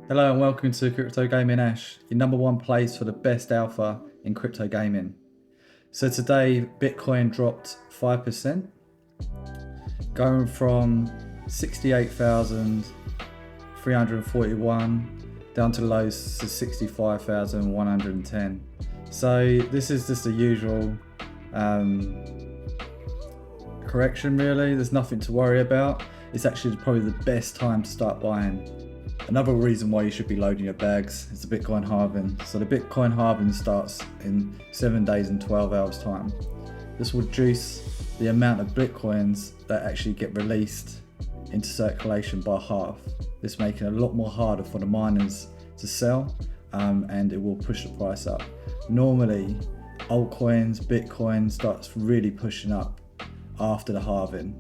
Hello and welcome to Crypto Gaming Ash, your number one place for the best alpha in crypto gaming. So today Bitcoin dropped 5%, going from 68,341 down to lows to 65,110. So this is just the usual correction really. There's nothing to worry about. It's actually probably the best time to start buying. Another reason why you should be loading your bags is the Bitcoin halving. So the Bitcoin halving starts in 7 days and 12 hours time. This will reduce the amount of Bitcoins that actually get released into circulation by half. This making it a lot more harder for the miners to sell, and it will push the price up. Normally, altcoins, Bitcoin starts really pushing up after the halving.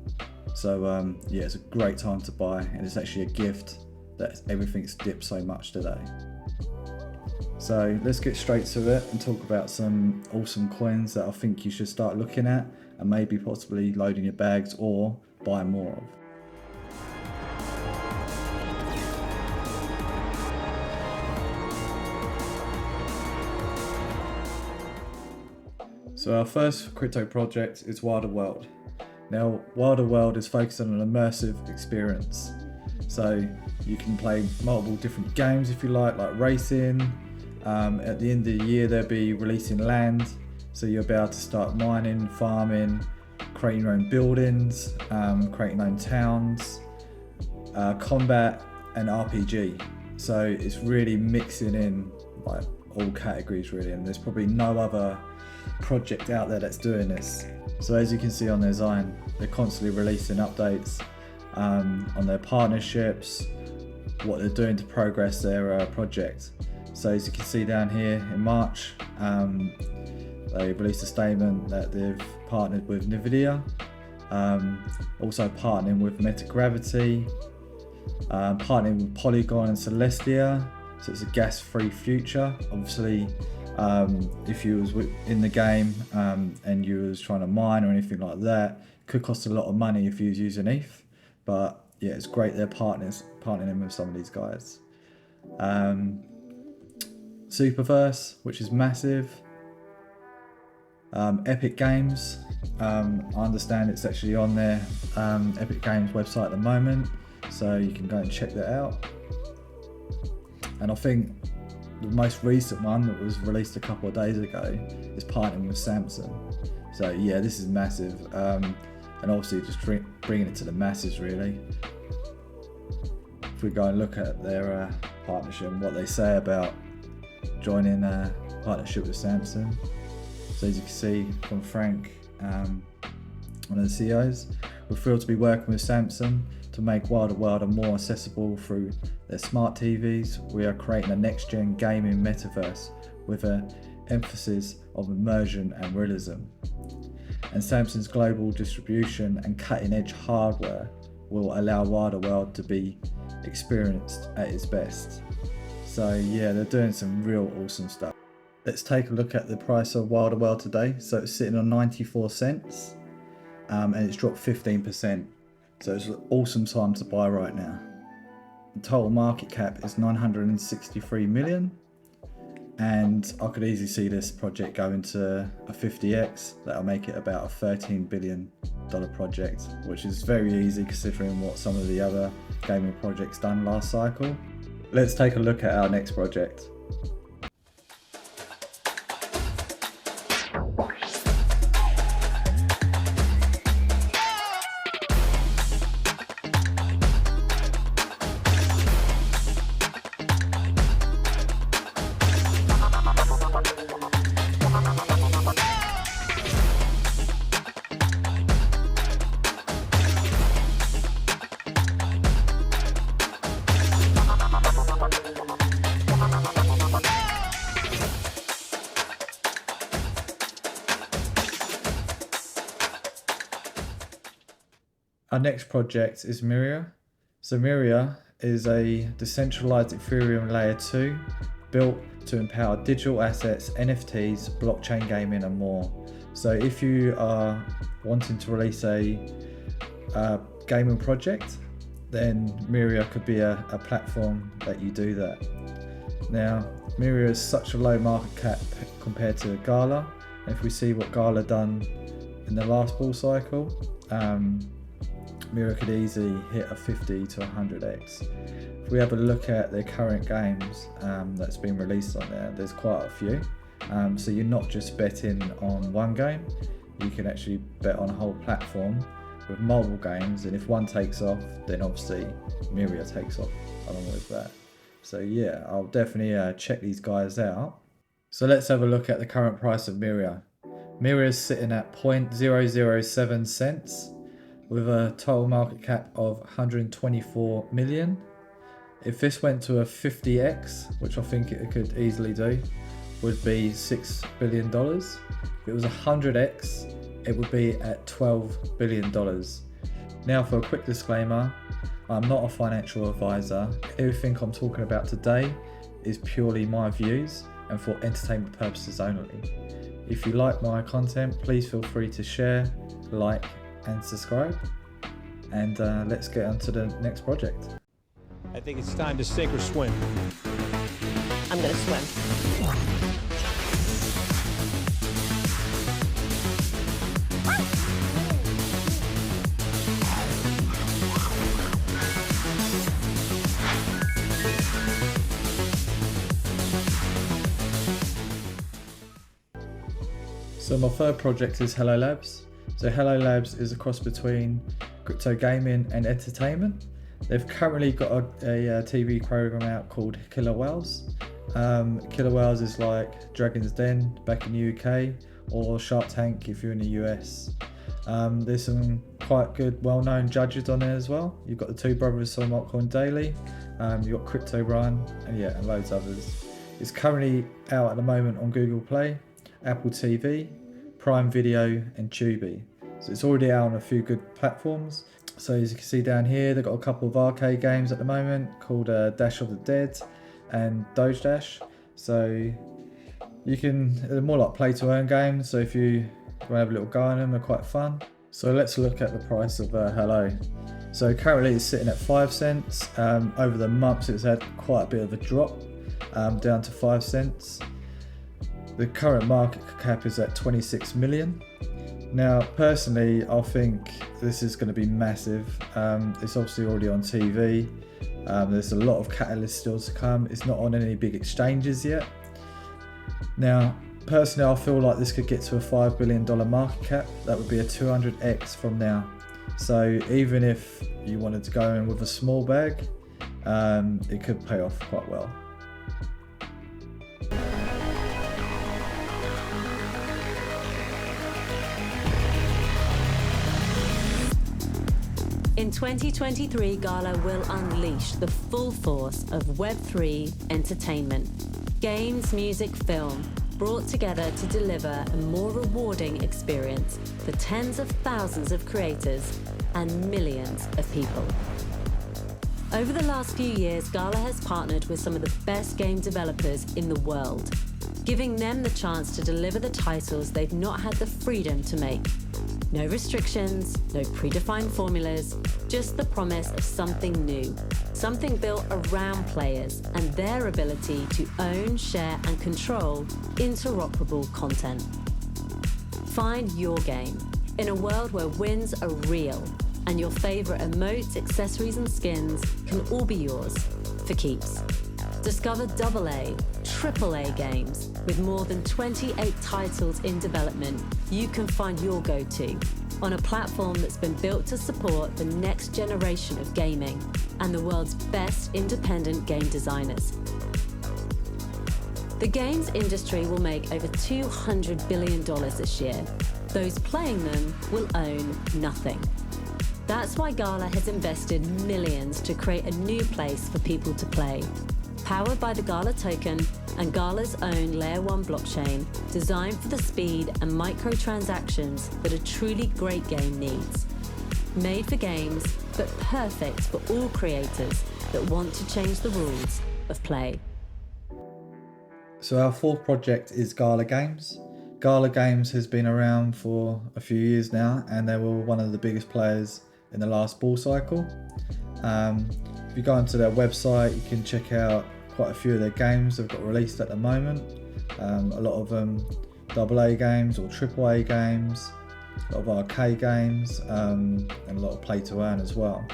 So yeah, it's a great time to buy, and it's actually a gift that everything's dipped so much today. So let's get straight to it and talk about some awesome coins that I think you should start looking at and maybe possibly loading your bags or buy more of. So our first crypto project is Wilder World. Now, Wilder World is focused on an immersive experience. So you can play multiple different games if you like racing. At the end of the year, they'll be releasing land. So you'll be able to start mining, farming, creating your own buildings, creating your own towns, combat and RPG. So it's really mixing in like all categories really, and there's probably no other project out there that's doing this. So as you can see on their design, they're constantly releasing updates on their partnerships, what they're doing to progress their project. So as you can see down here in March, they released a statement that they've partnered with Myria, also partnering with Metagravity, partnering with Polygon and Celestia, so it's a gas-free future. Obviously, if you was in the game and you was trying to mine or anything like that, it could cost a lot of money if you was using ETH. But yeah, it's great they're partnering with some of these guys. Superverse, which is massive. Epic Games, I understand it's actually on their Epic Games website at the moment, so you can go and check that out. And I think the most recent one that was released a couple of days ago is partnering with Samsung. So yeah, this is massive. And obviously just bringing it to the masses really. If we go and look at their partnership and what they say about joining a partnership with Samsung. So as you can see from Frank, one of the CEOs, we're thrilled to be working with Samsung to make Wilder World more accessible through their smart TVs. We are creating a next-gen gaming metaverse with an emphasis of immersion and realism. And Samsung's global distribution and cutting-edge hardware will allow Wilder World to be experienced at its best. So yeah, they're doing some real awesome stuff. Let's take a look at the price of Wilder World today. So it's sitting on 94 cents and it's dropped 15%. So it's an awesome time to buy right now. The total market cap is 963 million. And I could easily see this project going to a 50x. That'll make it about a $13 billion project, which is very easy considering what some of the other gaming projects done last cycle. Let's take a look at our next project. Our next project is Myria. So Myria is a decentralized Ethereum layer 2 built to empower digital assets, NFTs, blockchain gaming and more. So if you are wanting to release a gaming project then Myria could be a platform that you do that. Now, Myria is such a low market cap compared to Gala. If we see what Gala done in the last bull cycle, Myria could easily hit a 50 to 100x. If we have a look at their current games that's been released on there, there's quite a few. So you're not just betting on one game, you can actually bet on a whole platform with multiple games, and if one takes off, then obviously Myria takes off along with that. So yeah, I'll definitely check these guys out. So let's have a look at the current price of Myria. Myria is sitting at 0.007 cents with a total market cap of 124 million. If this went to a 50x, which I think it could easily do, would be $6 billion. If it was 100x, it would be at $12 billion. Now for a quick disclaimer, I'm not a financial advisor. Everything I'm talking about today is purely my views and for entertainment purposes only. If you like my content, please feel free to share, like and subscribe. And let's get on to the next project. I think it's time to sink or swim. I'm gonna swim. So my third project is Hello Labs. So Hello Labs is a cross between crypto gaming and entertainment. They've currently got a TV program out called Killer Whales. Killer Whales is like Dragon's Den back in the UK, or Shark Tank if you're in the US. There's some quite good well-known judges on there as well. You've got the two brothers from Altcoin Daily, you've got Crypto Run, and loads others. It's currently out at the moment on Google Play, Apple TV, Prime Video and Tubi. So it's already out on a few good platforms. So as you can see down here, they've got a couple of arcade games at the moment called Dash of the Dead and Doge Dash. So they're more like play to earn games. So if you want to have a little go on them, they're quite fun. So let's look at the price of Hello. So currently it's sitting at 5 cents. Over the months it's had quite a bit of a drop, down to 5 cents. The current market cap is at 26 million. Now, personally, I think this is going to be massive. It's obviously already on TV. There's a lot of catalysts still to come. It's not on any big exchanges yet. Now, personally, I feel like this could get to a $5 billion market cap. That would be a 200x from now. So even if you wanted to go in with a small bag, it could pay off quite well. In 2023, Gala will unleash the full force of Web3 entertainment. Games, music, film, brought together to deliver a more rewarding experience for tens of thousands of creators and millions of people. Over the last few years, Gala has partnered with some of the best game developers in the world, giving them the chance to deliver the titles they've not had the freedom to make. No restrictions, no predefined formulas, just the promise of something new, something built around players and their ability to own, share and control interoperable content. Find your game in a world where wins are real and your favorite emotes, accessories and skins can all be yours for keeps. Discover AA, AAA games with more than 28 titles in development you can find your go-to on a platform that's been built to support the next generation of gaming and the world's best independent game designers. The games industry will make over $200 billion this year. Those playing them will own nothing. That's why Gala has invested millions to create a new place for people to play. Powered by the Gala token and Gala's own Layer 1 blockchain, designed for the speed and microtransactions that a truly great game needs. Made for games, but perfect for all creators that want to change the rules of play. So our fourth project is Gala Games. Gala Games has been around for a few years now, and they were one of the biggest players in the last bull cycle. If you go onto their website, you can check out quite a few of their games they've got released at the moment. A lot of them AA games or AAA games, a lot of arcade games, and a lot of play to earn as well.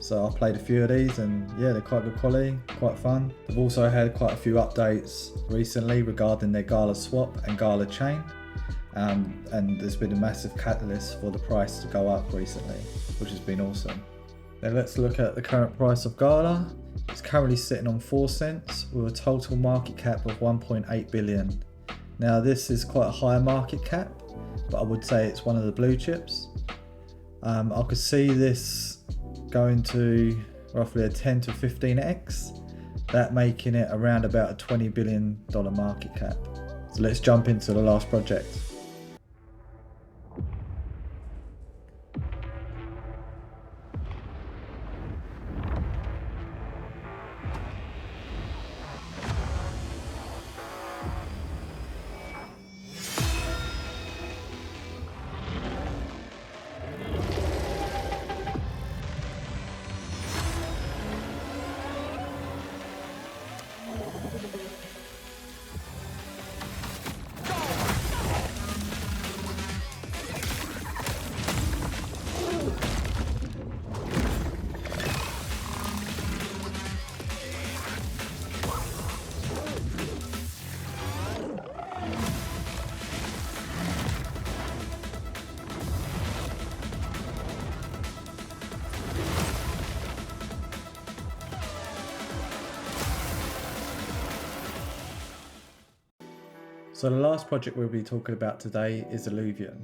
So I've played a few of these, and yeah, they're quite good quality, quite fun. They've also had quite a few updates recently regarding their Gala swap and Gala chain, and there's been a massive catalyst for the price to go up recently, which has been awesome. Now let's look at the current price of Gala. It's currently sitting on 4 cents with a total market cap of 1.8 billion. Now this is quite a high market cap, but I would say it's one of the blue chips. I could see this going to roughly a 10 to 15x, that making it around about a $20 billion market cap. So let's jump into the last project. So the last project we'll be talking about today is Illuvium.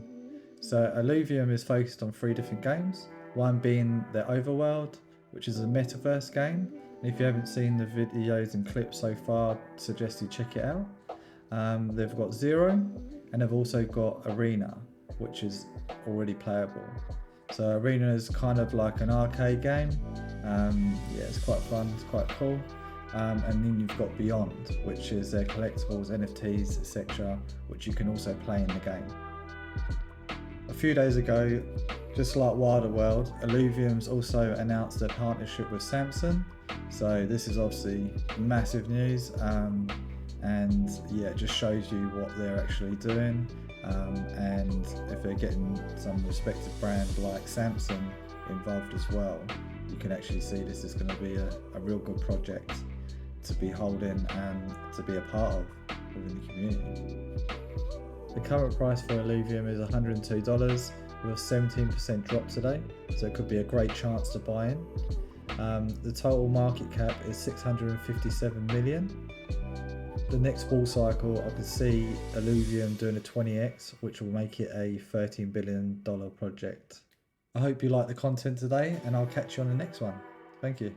So Illuvium is focused on 3 different games, one being their Overworld, which is a metaverse game. And if you haven't seen the videos and clips so far, I suggest you check it out. They've got Zero, and they've also got Arena, which is already playable. So Arena is kind of like an arcade game. Yeah, it's quite fun, it's quite cool. And then you've got Beyond, which is their collectibles, NFTs, etc., which you can also play in the game. A few days ago, just like Wilder World, Illuvium's also announced a partnership with Samsung. So this is obviously massive news, and yeah, it just shows you what they're actually doing. And if they're getting some respected brand like Samsung involved as well, you can actually see this is going to be a real good project to be holding and to be a part of within the community. The current price for Illuvium is $102 with a 17% drop today, so it could be a great chance to buy in. The total market cap is 657 million. The next bull cycle, I could see Illuvium doing a 20x, which will make it a $13 billion project. I hope you like the content today, and I'll catch you on the next one. Thank you.